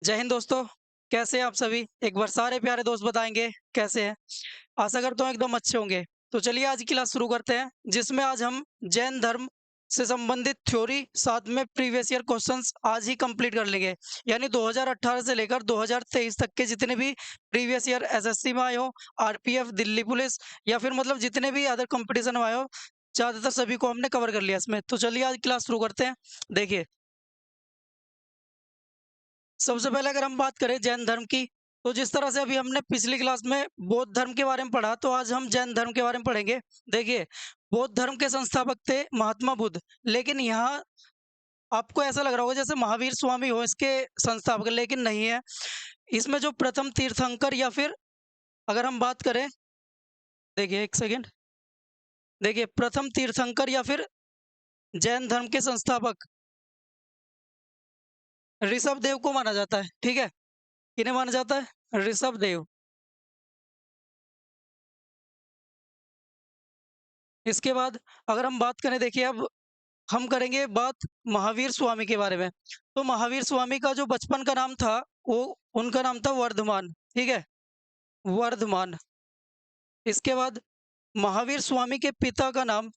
जय हिंद दोस्तों। कैसे हैं आप सभी? एक बार सारे प्यारे दोस्त बताएंगे कैसे हैं। आशा करता हूँ एकदम अच्छे होंगे। तो चलिए आज की क्लास शुरू करते हैं, जिसमें आज हम जैन धर्म से संबंधित थ्योरी साथ में प्रीवियस ईयर क्वेश्चंस आज ही कंप्लीट कर लेंगे। यानी 2018 से लेकर 2023 तक के जितने भी प्रीवियस ईयर एसएससी में आए हो, आरपीएफ, दिल्ली पुलिस या फिर मतलब जितने भी अदर कंपटीशन में आए हो, ज्यादातर सभी को हमने कवर कर लिया इसमें। तो चलिए आज क्लास शुरू करते हैं। देखिए, सबसे पहले अगर हम बात करें जैन धर्म की, तो जिस तरह से अभी हमने पिछली क्लास में बौद्ध धर्म के बारे में पढ़ा, तो आज हम जैन धर्म के बारे में पढ़ेंगे। देखिए, बौद्ध धर्म के संस्थापक थे महात्मा बुद्ध, लेकिन यहाँ आपको ऐसा लग रहा होगा जैसे महावीर स्वामी हो इसके संस्थापक, लेकिन नहीं है। इसमें जो प्रथम तीर्थंकर या फिर अगर हम बात करें, देखिए एक सेकेंड, देखिए प्रथम तीर्थंकर या फिर जैन धर्म के संस्थापक ऋषभ देव को माना जाता है। ठीक है, किन्हें माना जाता है? ऋषभ देव। इसके बाद अगर हम बात करें, देखिए अब हम करेंगे बात महावीर स्वामी के बारे में। तो महावीर स्वामी का जो बचपन का नाम था, वो उनका नाम था वर्धमान। ठीक है, वर्धमान। इसके बाद महावीर स्वामी के पिता का नाम,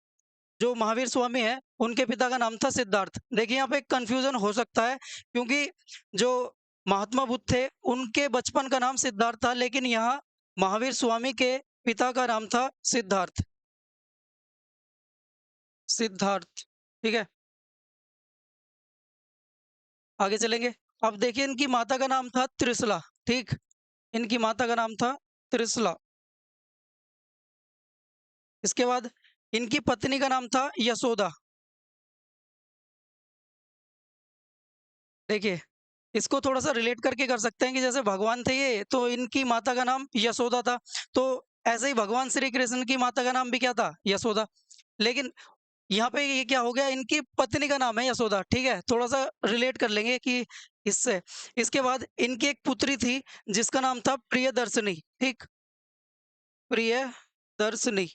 जो महावीर स्वामी है उनके पिता का नाम था सिद्धार्थ। देखिए यहाँ पे कंफ्यूजन हो सकता है, क्योंकि जो महात्मा बुद्ध थे उनके बचपन का नाम सिद्धार्थ था, लेकिन यहाँ महावीर स्वामी के पिता का नाम था सिद्धार्थ। सिद्धार्थ। ठीक है, आगे चलेंगे। अब देखिए इनकी माता का नाम था त्रिशला। ठीक, इनकी माता का नाम था त्रिशला। इसके बाद इनकी पत्नी का नाम था यशोदा। देखिए, इसको थोड़ा सा रिलेट करके कर सकते हैं कि जैसे भगवान थे ये, तो इनकी माता का नाम यशोदा था। तो ऐसे ही भगवान श्री कृष्ण की माता का नाम भी क्या था? यशोदा। लेकिन यहाँ पे ये क्या हो गया, इनकी पत्नी का नाम है यशोदा। ठीक है, थोड़ा सा रिलेट कर लेंगे कि इससे। इसके बाद इनकी एक पुत्री थी जिसका नाम था प्रियदर्शनी। ठीक, प्रियदर्शनी,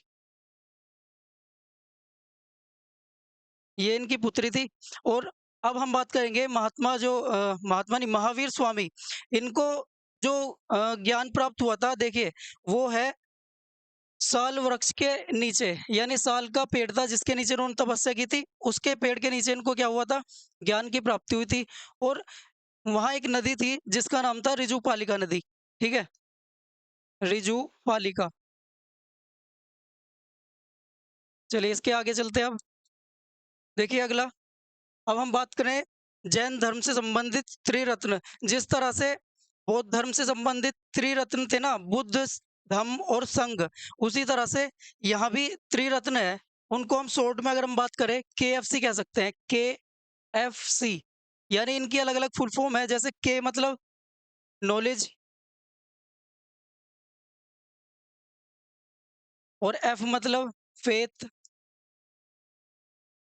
ये इनकी पुत्री थी। और अब हम बात करेंगे महात्मा, जो महात्मा नहीं, महावीर स्वामी। इनको जो ज्ञान प्राप्त हुआ था, देखिए वो है साल वृक्ष के नीचे। यानी साल का पेड़ था जिसके नीचे उन्होंने तपस्या की थी, उसके पेड़ के नीचे इनको क्या हुआ था? ज्ञान की प्राप्ति हुई थी। और वहां एक नदी थी जिसका नाम था रिजुपालिका नदी। ठीक है, रिजुपालिका। चलिए इसके आगे चलते हैं अब। देखिए अगला, अब हम बात करें जैन धर्म से संबंधित त्रिरत्न। जिस तरह से बौद्ध धर्म से संबंधित त्रिरत्न थे ना, बुद्ध, धम्म और संघ, उसी तरह से यहाँ भी त्रिरत्न है। उनको हम शॉर्ट में अगर हम बात करें केएफसी कह सकते हैं, केएफसी। यानी इनकी अलग अलग फुल फॉर्म है। जैसे के मतलब नॉलेज, और एफ मतलब फेथ,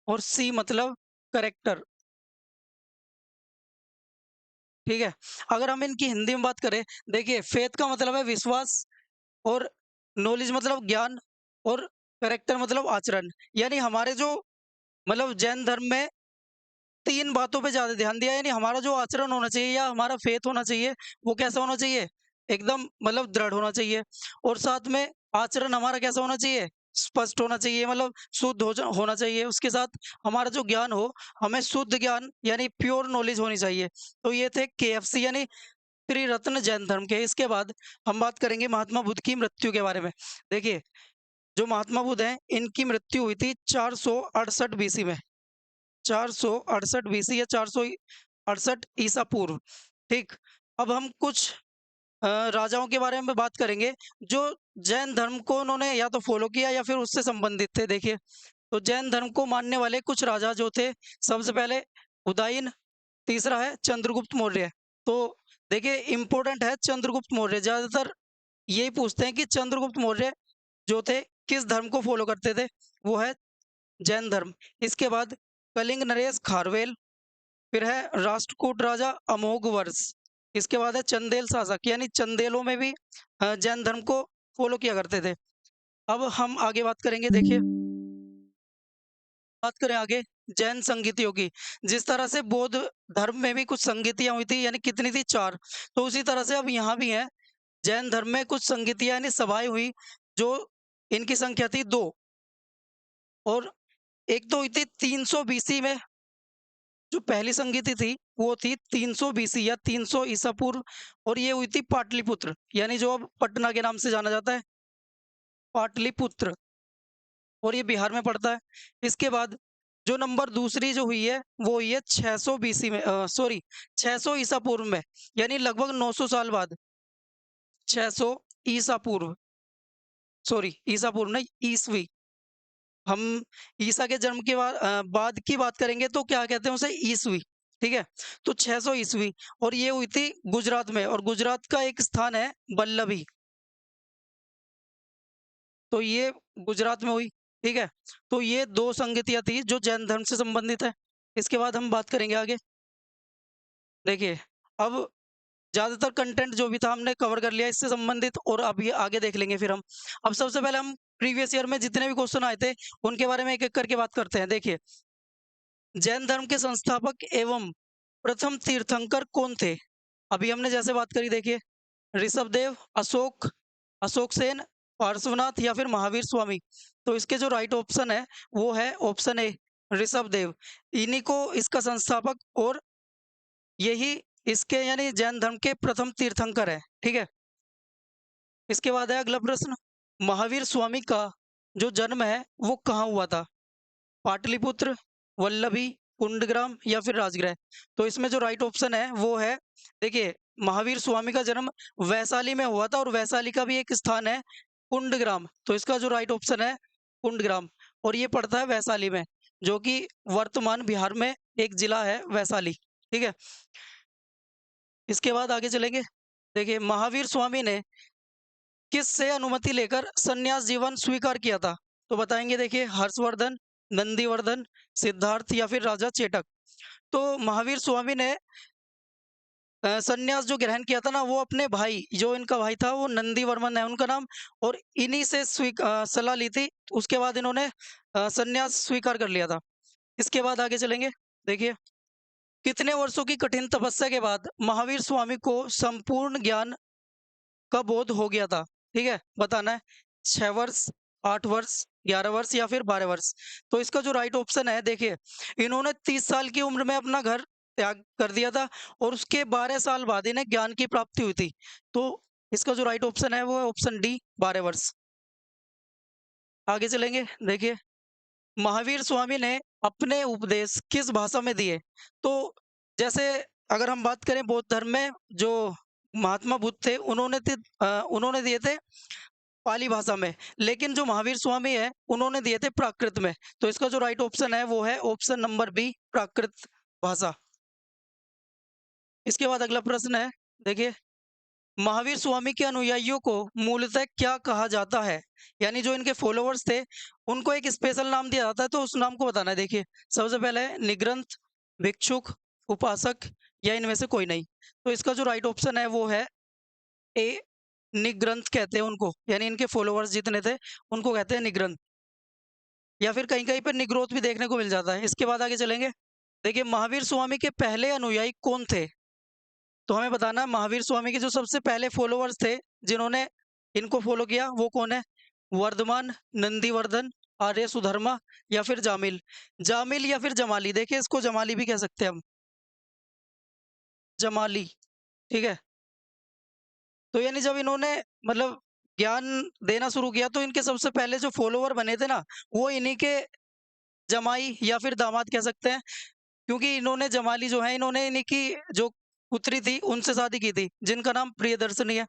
और सी मतलब करेक्टर। ठीक है, अगर हम इनकी हिंदी में बात करें, देखिए फेथ का मतलब है विश्वास, और नॉलेज मतलब ज्ञान, और करेक्टर मतलब आचरण। यानी हमारे जो मतलब जैन धर्म में तीन बातों पे ज्यादा ध्यान दिया। यानी हमारा जो आचरण होना चाहिए या हमारा फेथ होना चाहिए, वो कैसा होना चाहिए? एकदम मतलब दृढ़ होना चाहिए। और साथ में आचरण हमारा कैसा होना चाहिए? स्पष्ट होना चाहिए, मतलब शुद्ध होना चाहिए। उसके साथ हमारा जो ज्ञान हो, हमें शुद्ध ज्ञान यानी प्योर नॉलेज होनी चाहिए। तो ये थे केएफसी यानी त्रिरत्न जैन धर्म के। इसके बाद हम बात करेंगे महात्मा बुद्ध की मृत्यु के बारे में। देखिए, जो महात्मा बुद्ध हैं इनकी मृत्यु हुई थी 468 बीसी में। 468 बीसी या 468 ईसा पूर्व। ठीक, अब हम कुछ राजाओं के बारे में बात करेंगे जो जैन धर्म को उन्होंने या तो फॉलो किया या फिर उससे संबंधित थे। देखिए, तो जैन धर्म को मानने वाले कुछ राजा जो थे, सबसे पहले उदयन, तीसरा है चंद्रगुप्त मौर्य। तो देखिए इंपॉर्टेंट है चंद्रगुप्त मौर्य, ज्यादातर यही पूछते हैं कि चंद्रगुप्त मौर्य जो थे किस धर्म को फॉलो करते थे? वो है जैन धर्म। इसके बाद कलिंग नरेश खारवेल, फिर है राष्ट्रकूट राजा अमोघ वर्ष। इसके बाद है चंदेल शासक, यानी चंदेलों में भी जैन धर्म को फॉलो किया करते थे। अब हम आगे बात करेंगे। देखिए, बात करें आगे जैन संगीतियों की, जिस तरह से बौद्ध धर्म में भी कुछ संगीतियाँ हुई थी, यानी कितनी थी 4, तो उसी तरह से अब यहाँ भी है, जैन धर्म में कुछ संगीतियाँ यानी सभाएँ हुई, जो इनकी संख्या थी 2, और एक तो हुई थी 300 बीसी में, जो पहली संगीति थी, वो थी 300 बीसी या 300 ईसा पूर्व, और ये हुई थी पाटलिपुत्र, यानी जो अब पटना के नाम से जाना जाता है, पाटलिपुत्र, और ये बिहार में पड़ता है। इसके बाद जो नंबर दूसरी जो हुई है, वो हुई है 600 बीसी में, सॉरी 600 ईसा पूर्व में, यानी लगभग 900 साल बाद, 600 ईसा पूर्व, सॉरी ईसा पूर्व नहीं, ईसवी। हम ईसा के जन्म के बाद की बात करेंगे तो क्या कहते हैं उसे, ईसवी, ठीक है? तो 600 ईसवी, और ये हुई थी गुजरात में, और गुजरात का एक स्थान है बल्लभी, तो ये गुजरात में हुई, ठीक है? तो ये 2 संगतियाँ थी जो जैन धर्म से संबंधित है। इसके बाद हम बात करेंगे आगे। देखिए, अब ज़्यादातर कंटेंट जो भी था हमने कवर कर लिया इससे संबंधित, और अब ये आगे देख लेंगे फिर हम। अब सबसे पहले हम प्रीवियस ईयर में जितने भी क्वेश्चन आए थे, उनके बारे में एक-एक करके बात करते हैं। देखिए, जैन धर्म के संस्थापक एवं प्रथम तीर्थंकर कौन थे? अभी हमने जैसे बात करी, देखिए, ऋषभदेव, अशोक सेन, पार्श्वनाथ या फिर महावीर स्वामी। तो इसके जो राइट ऑप्शन है, वो है ऑप्शन ए, ऋषभदेव। इन्हीं को इसका संस्थापक और यही इसके यानी जैन धर्म के प्रथम तीर्थंकर हैं, ठीक है? इसके बाद है अगला प्रश्न, महावीर स्वामी का जो जन्म है, वो कहाँ हुआ था? पाटलिपुत्र, वल्लभी, कुंडग्राम या फिर राजगृह। तो इसमें जो राइट ऑप्शन है वो है, देखिए, महावीर स्वामी का जन्म वैशाली में हुआ था, और वैशाली का भी एक स्थान है कुंडग्राम। तो इसका जो राइट ऑप्शन है कुंडग्राम, और ये पड़ता है वैशाली में, जो कि वर्तमान बिहार में एक जिला है वैशाली, ठीक है? इसके बाद आगे चलेंगे। देखिए, महावीर स्वामी ने किससे अनुमति लेकर संन्यास जीवन स्वीकार किया था? तो बताएंगे, देखिए, हर्षवर्धन, नंदीवर्धन, सिद्धार्थ या फिर राजा चेतक। तो महावीर स्वामी ने संन्यास जो ग्रहण किया था ना, वो अपने भाई, जो इनका भाई था वो नंदीवर्मन है उनका नाम, और इन्हीं से सलाह ली थी। उसके बाद इन्होंने संन्यास स्वीकार कर लिया था। इसके बाद आगे चलेंगे। देखिए, कितने वर्षों की कठिन तपस्या के बाद महावीर स्वामी को संपूर्ण ज्ञान का बोध हो गया था? ठीक है, बताना है। 6 वर्ष, 8 वर्ष, 11 वर्ष या फिर 12 वर्ष। तो इसका जो राइट ऑप्शन है, देखिए, इन्होंने 30 साल की उम्र में अपना घर त्याग कर दिया था, और उसके 12 साल बाद इन्हें ज्ञान की प्राप्ति हुई थी। तो इसका जो राइट ऑप्शन है वो है ऑप्शन डी, 12 वर्ष। आगे चलेंगे। देखिए, महावीर स्वामी ने अपने उपदेश किस भाषा में दिए? तो जैसे अगर हम बात करें बौद्ध धर्म में, जो महात्मा बुद्ध थे उन्होंने दिए थे पाली भाषा में, लेकिन जो महावीर स्वामी है उन्होंने दिए थे प्राकृत में। तो इसका जो राइट ऑप्शन है वो है ऑप्शन नंबर बी, प्राकृत भाषा। इसके बाद अगला प्रश्न है, देखिए, महावीर स्वामी के अनुयायियों को मूलतः क्या कहा जाता है? यानी जो इनके फॉलोवर्स थे, उनको एक स्पेशल नाम दिया जाता है, तो उस नाम को बताना है। देखिए, सबसे पहले है निग्रंथ, भिक्षुक, उपासक या इनमें से कोई नहीं। तो इसका जो राइट ऑप्शन है वो है ए, निग्रंथ कहते हैं उनको, यानी इनके फॉलोवर्स जितने थे उनको कहते हैं निग्रंथ, या फिर कहीं-कहीं पर निग्रोध भी देखने को मिल जाता है। इसके बाद आगे चलेंगे। देखिए, महावीर स्वामी के पहले अनुयायी कौन थे? तो हमें बताना है महावीर स्वामी के जो सबसे पहले फॉलोवर्स थे, जिन्होंने इनको फॉलो किया, वो कौन है? वर्धमान, नंदीवर्धन, आर्य सुधर्मा या फिर जामिल। जामिल या फिर जमाली, देखिए इसको जमाली भी कह सकते हैं हम, जमाली, ठीक है? तो यानी जब इन्होंने मतलब ज्ञान देना शुरू किया, तो इनके सबसे पहले जो फॉलोवर बने थे ना, वो इन्हीं के जमाई या फिर दामाद कह सकते हैं। क्योंकि इन्होंने जमाली जो है, इन्होंने इन्हीं की जो पुत्री थी उनसे शादी की थी, जिनका नाम प्रियदर्शनी है।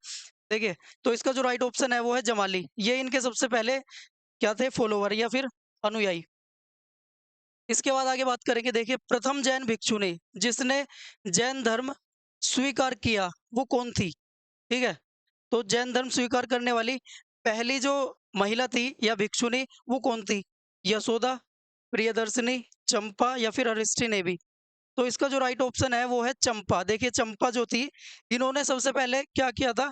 देखिए, तो इसका जो राइट ऑप्शन है वो है जमाली। ये इनके सबसे पहले क्या थे, फॉलोवर या फिर अनुयायी। इसके बाद आगे बात करेंगे। देखिए, प्रथम जैन भिक्षुणी जिसने जैन धर्म स्वीकार किया, वो कौन थी? ठीक है, तो जैन धर्म स्वीकार करने वाली पहली जो महिला थी या भिक्षुणी, वो कौन थी? यशोदा, प्रियदर्शिनी, चंपा या फिर अरिष्टी नेमी। तो इसका जो राइट ऑप्शन है वो है चंपा। देखिए, चंपा जो थी, इन्होंने सबसे पहले क्या किया था,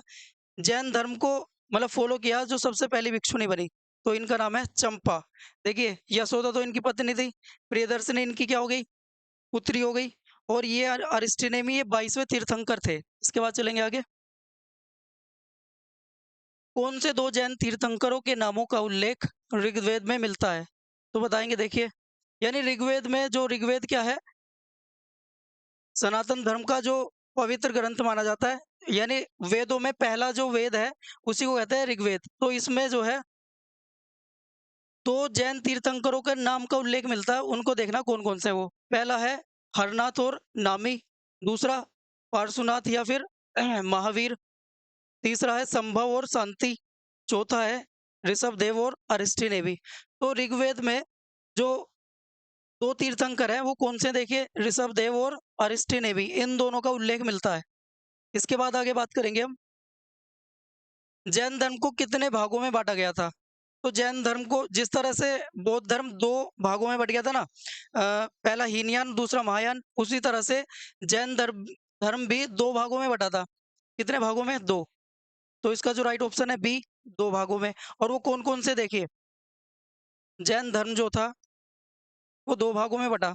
जैन धर्म को मतलब फॉलो किया, जो सबसे पहली भिक्षुणी बनी। तो इनका नाम है चंपा। देखिए यशोदा तो इनकी पत्नी थी, प्रियदर्शनी इनकी क्या हो गई, पुत्री हो गई। और ये अरिस्टनेमी ये 22वें तीर्थंकर थे। इसके बाद चलेंगे आगे। कौन से दो जैन तीर्थंकरों के नामों का उल्लेख ऋग्वेद में मिलता है? तो बताएंगे देखिए। यानी ऋग्वेद में, जो ऋग्वेद क्या है, सनातन धर्म का जो पवित्र ग्रंथ माना जाता है, यानी वेदों में पहला जो वेद है उसी को कहते हैं ऋग्वेद। तो इसमें जो है दो जैन तीर्थंकरों के नाम का उल्लेख मिलता है, उनको देखना कौन कौन से हैं वो। पहला है हरनाथ और नामी, दूसरा पार्श्वनाथ या फिर महावीर, तीसरा है संभव और शांति, चौथा है ऋषभदेव और अरिस्टिनेमी। तो ऋग्वेद में जो दो तीर्थंकर हैं वो कौन से हैं? देखिए ऋषभदेव और अरिस्टिनेमी, इन दोनों का उल्लेख मिलता है। इसके बाद आगे बात करेंगे हम, जैन धर्म को कितने भागों में बांटा गया था? तो जैन धर्म को जिस तरह से बौद्ध धर्म दो भागों में बट गया था ना, पहला हीनयान दूसरा महायान, उसी तरह से जैन धर्म धर्म भी दो भागों में बटा था। कितने भागों में? दो। तो इसका जो राइट ऑप्शन है बी, दो भागों में। और वो कौन कौन से, देखिए जैन धर्म जो था वो दो भागों में बटा।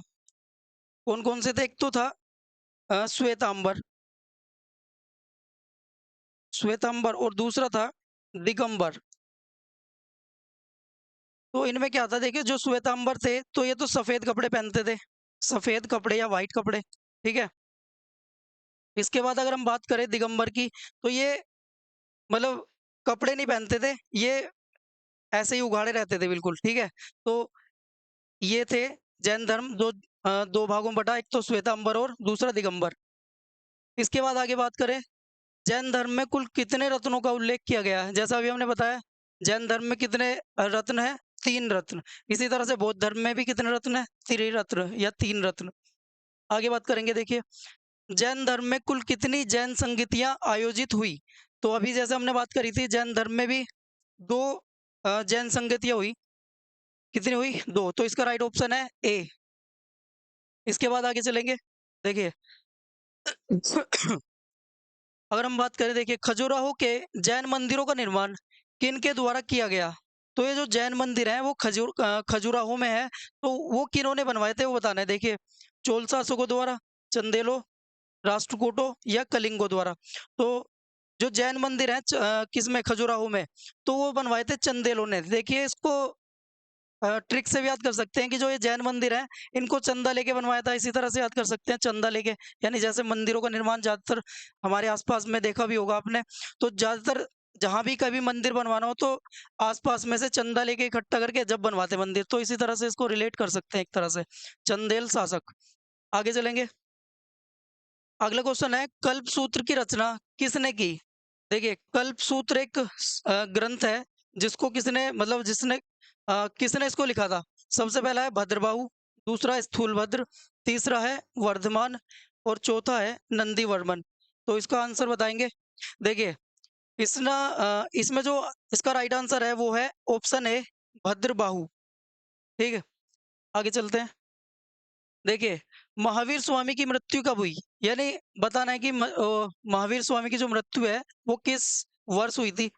कौन कौन से थे? एक तो था श्वेतांबर, श्वेतांबर, और दूसरा था दिगंबर। तो इनमें क्या था, देखिए जो श्वेतांबर थे तो ये तो सफेद कपड़े पहनते थे, सफेद कपड़े या वाइट कपड़े, ठीक है। इसके बाद अगर हम बात करें दिगंबर की, तो ये मतलब कपड़े नहीं पहनते थे, ये ऐसे ही उघाड़े रहते थे बिल्कुल, ठीक है। तो ये थे जैन धर्म, दो भागों में बटा, एक तो श्वेतांबर और दूसरा दिगंबर। इसके बाद आगे बात करें, जैन धर्म में कुल कितने रत्नों का उल्लेख किया गया है? जैसा अभी हमने बताया, जैन धर्म में कितने रत्न है? 3 रत्न। इसी तरह से बौद्ध धर्म में भी कितने रत्न है? त्रिरत्न या 3 रत्न। आगे बात करेंगे, देखिए जैन धर्म में कुल कितनी जैन संगीतियां आयोजित हुई? तो अभी जैसे हमने बात करी थी, जैन धर्म में भी दो जैन संगीतियां हुई। कितनी हुई? दो। तो इसका राइट ऑप्शन है ए। इसके बाद आगे चलेंगे, देखिए अगर हम बात करें, देखिए खजुराहो के जैन मंदिरों का निर्माण किन के द्वारा किया गया? तो ये जो जैन मंदिर है वो खजुराहो में है, तो वो किन्होंने बनवाए थे वो बताना है। देखिए चोल शासकों द्वारा, चंदेलो, राष्ट्रकूटों या कलिंगों द्वारा। तो जो जैन मंदिर है किसमें? खजुराहो में। तो वो बनवाए थे चंदेलों ने। देखिए इसको ट्रिक से भी याद कर सकते हैं कि जो ये जैन मंदिर है इनको चंदा लेके बनवाया था, इसी तरह से याद कर सकते हैं, चंदा लेके। यानी जैसे मंदिरों का निर्माण ज्यादातर हमारे आसपास में देखा भी होगा आपने, तो ज्यादातर जहां भी कभी मंदिर बनवाना हो तो आसपास में से चंदा लेके इकट्ठा करके जब बनवाते मंदिर, तो इसी तरह से इसको रिलेट कर सकते हैं एक तरह से, चंदेल शासक। आगे चलेंगे, अगला क्वेश्चन है कल्प सूत्र की रचना किसने की? देखिए कल्प सूत्र एक ग्रंथ है जिसको किसने, मतलब जिसने किसने इसको लिखा था? सबसे पहला है भद्रबाहु, दूसरा है स्थूलभद्र, तीसरा है वर्धमान और चौथा है नंदीवर्मन। तो इसका आंसर बताएंगे। देखिए इसमें जो इसका राइट आंसर है वो है ऑप्शन ए, भद्रबाहु। ठीक है, आगे चलते हैं। देखिए महावीर स्वामी की मृत्यु कब हुई? यानी बताना है कि महावीर स्वामी की जो मृत्यु है वो किस वर्ष हुई थी?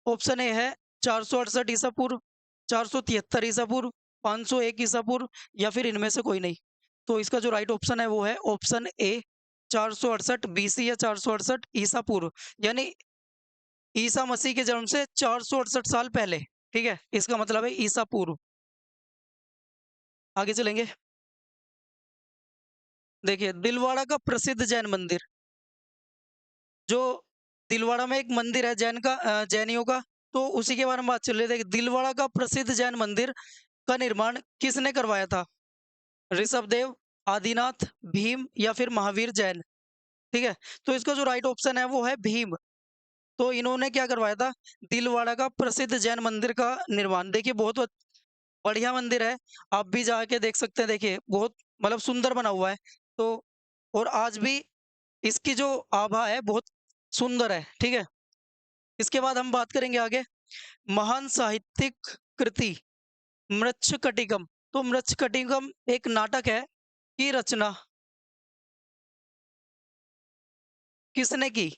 ऑप्शन ए है 468 ईसा पूर्व, 473 ईसा पूर्व, 501 ईसा पूर्व या फिर इनमें से कोई नहीं। तो इसका जो राइट ऑप्शन है वो है ऑप्शन ए, 468 बीसी या 468 ईसा पूर्व, यानी ईसा मसीह के जन्म से 468 साल पहले। ठीक है, इसका मतलब है ईसा पूर्व। आगे चलेंगे, देखिए दिलवाड़ा का प्रसिद्ध जैन मंदिर, जो दिलवाड़ा में एक मंदिर है जैन का, जैनियों का, तो उसी के बारे में बात चल रही है। दिलवाड़ा का प्रसिद्ध जैन मंदिर का निर्माण किसने करवाया था? ऋषभदेव, आदिनाथ, भीम या फिर महावीर जैन। ठीक है, तो इसका जो राइट ऑप्शन है वो है भीम। तो इन्होंने क्या करवाया था? दिलवाड़ा का प्रसिद्ध जैन मंदिर का निर्माण। देखिए बहुत बढ़िया मंदिर है, आप भी जाके देख सकते हैं। देखिए बहुत मतलब सुंदर बना हुआ है। तो और आज भी इसकी जो आभा है बहुत सुंदर है। ठीक है, इसके बाद हम बात करेंगे आगे, महान साहित्यिक कृति मृच्छकटिकम। तो मृच्छकटिकम एक नाटक है की रचना किसने की?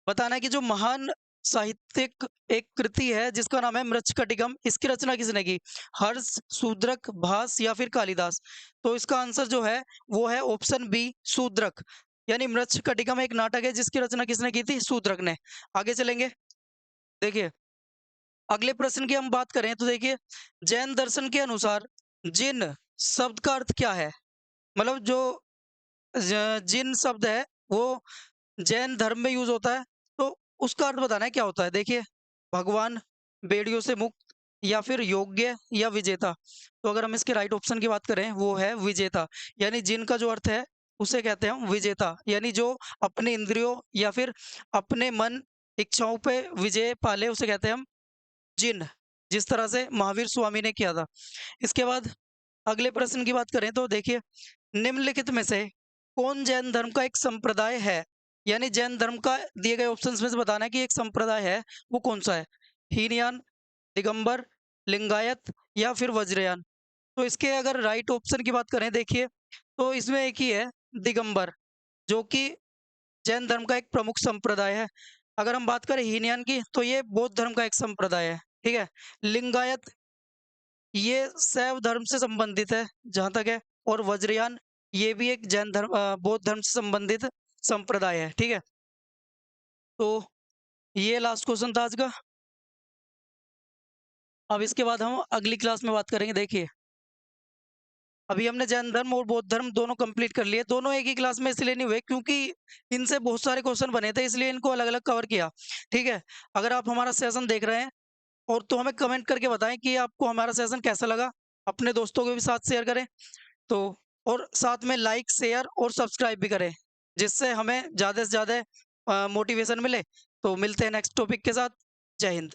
बताना है कि जो महान साहित्यिक एक कृति है जिसका नाम है मृच्छकटिकम। इसकी रचना किसने की? हर्ष, शूद्रक, भास या फिर कालिदास? तो इसका आंसर जो है वो है ऑप्शन बी, शूद्रक। यानी मृच्छकटिकम एक नाटक है जिसकी रचना किसने की थी? शूद्रक ने। आगे चलेंगे। देखिए, अगले प्रश्न की हम बात करें तो देखिए, जैन दर्शन के अनुसार जिन शब्द का अर्थ क्या है? मतलब जो जिन शब्द है वो जैन धर्म में यूज होता है, तो उसका अर्थ बताना है क्या होता है। देखिए, भगवान, बेड़ियों से मुक्त, या फिर योग्य, या विजेता। तो अगर हम इसके राइट ऑप्शन की बात करें वो है विजेता। यानी जिन का जो अर्थ है उसे कहते हैं हम विजेता। यानी जो अपने इंद्रियों या फिर अपने मन इच्छाओं पे विजय पाले उसे कहते हैं हम जिन। जिस तरह से महावीर स्वामी ने किया था। इसके बाद अगले प्रश्न की बात करें तो देखिए, निम्नलिखित में से कौन जैन धर्म का एक संप्रदाय है? यानी जैन धर्म का दिए गए ऑप्शंस में से बताना है कि एक संप्रदाय है, वो कौन सा है? हीनयान, दिगंबर, लिंगायत या फिर वज्रयान? तो इसके अगर राइट ऑप्शन की बात करें देखिए, तो इसमें एक ही है, दिगंबर, जो कि जैन धर्म का एक प्रमुख संप्रदाय है। अगर हम बात करें हीनयान की तो ये बौद्ध धर्म का एक संप्रदाय है। ठीक है। लिंगायत ये शैव धर्म से संबंधित है जहाँ तक है। और वज्रयान ये भी एक जैन धर्म बौद्ध धर्म से संबंधित संप्रदाय है। ठीक है। तो ये लास्ट क्वेश्चन था आज का। अब इसके बाद हम अगली क्लास में बात करेंगे। देखिए, अभी हमने जैन धर्म और बौद्ध धर्म दोनों कंप्लीट कर लिए। दोनों एक ही क्लास में इसलिए नहीं हुए क्योंकि इनसे बहुत सारे क्वेश्चन बने थे, इसलिए इनको अलग अलग कवर किया। ठीक है। अगर आप हमारा सेशन देख रहे हैं और तो हमें कमेंट करके बताएं कि आपको हमारा सेशन कैसा लगा। अपने दोस्तों के भी साथ शेयर करें। तो और साथ में लाइक, शेयर और सब्सक्राइब भी करें, जिससे हमें ज़्यादा से ज़्यादा मोटिवेशन मिले। तो मिलते हैं नेक्स्ट टॉपिक के साथ। जय हिंद।